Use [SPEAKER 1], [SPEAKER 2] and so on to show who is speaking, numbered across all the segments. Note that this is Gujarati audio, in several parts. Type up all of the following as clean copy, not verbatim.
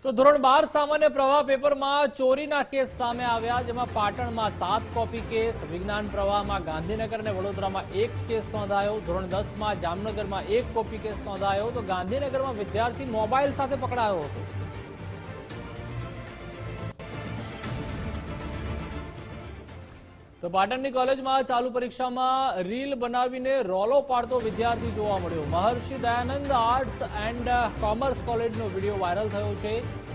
[SPEAKER 1] તો ધોરણ 12 સામાન્ય પ્રવાહ પેપરમાં ચોરીના કેસ સામે આવ્યા, જેમાં પાટણમાં 7 કોપી કેસ, વિજ્ઞાન પ્રવાહમાં ગાંધીનગર અને વડોદરામાં 1 કેસ નોંધાયો, ધોરણ 10માં જામનગરમાં 1 કોપી કેસ નોંધાયો, તો ગાંધીનગરમાં વિદ્યાર્થી મોબાઈલ સાથે પકડાયો હતો. તો પાટણની કોલેજમાં ચાલુ પરીક્ષામાં રીલ બનાવીને રોલો પાડતો વિદ્યાર્થી જોવા મળ્યો. Maharshi Dayanand arts and commerce કોલેજનો વિડીયો વાયરલ થયો છે.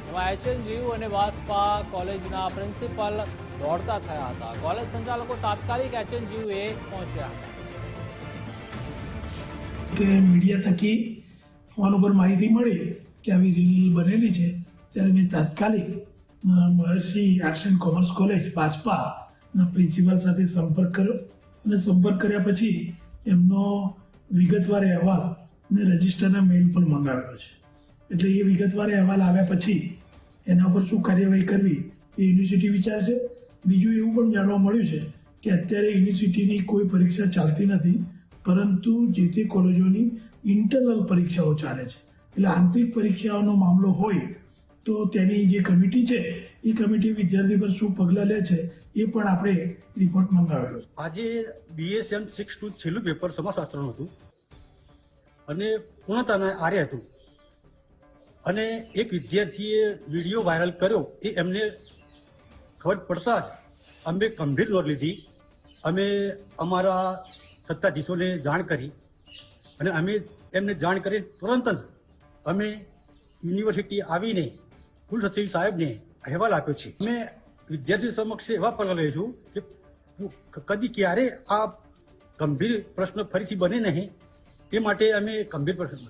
[SPEAKER 1] એમાં એચએનજીયુ અને વાસ્પા કોલેજના પ્રિન્સિપલ દોડતા થયા હતા. કોલેજ સંચાલકો તાત્કાલિક એચએનજીયુએ પહોંચ્યા
[SPEAKER 2] કે મીડિયા થકી ફોન ઉપર માહિતી મળી કે આવી રીલ બનેલી છે, ત્યારે મેં તાત્કાલિક Maharshi arts and commerce college વાસ્પા ના પ્રિન્સિપાલ સાથે સંપર્ક કર્યો અને સંપર્ક કર્યા પછી એમનો વિગતવાર અહેવાલ ને રજિસ્ટરના મેઇલ પણ મંગાવેલો છે. એટલે એ વિગતવાર અહેવાલ આવ્યા પછી એના પર શું કાર્યવાહી કરવી એ યુનિવર્સિટી વિચારશે. બીજું એવું પણ જાણવા મળ્યું છે કે અત્યારે યુનિવર્સિટીની કોઈ પરીક્ષા ચાલતી નથી, પરંતુ જે તે કોલેજોની ઇન્ટરનલ પરીક્ષાઓ ચાલે છે. એટલે આંતરિક પરીક્ષાઓનો મામલો હોય તો તેની જે કમિટી છે એ કમિટી વિદ્યાર્થી પર શું પગલાં લે છે એ પણ આપણે રિપોર્ટ મંગાવેલો છે.
[SPEAKER 3] આજે BSM 6 છેલ્લું પેપર સમાજશાસ્ત્રનું હતું અને પૂર્ણતાના આરે હતું, અને એક વિદ્યાર્થીએ વિડીયો વાયરલ કર્યો. એ એમને ખબર પડતા જ અમે ગંભીર નોંધ લીધી. અમે અમારા સત્તાધીશોને જાણ કરી અને અમે એમને જાણ કરી તુરંત જ અમે યુનિવર્સિટી આવીને કુલ સચિવ સાહેબને અહેવાલ આપ્યો છે. અમે વિદ્યાર્થીઓ સમક્ષ એવા પગલાં લઈશું કે કદી ક્યારે આ ગંભીર પ્રશ્ન ફરીથી બને નહીં, એ માટે અમે ગંભીર પ્રશ્ન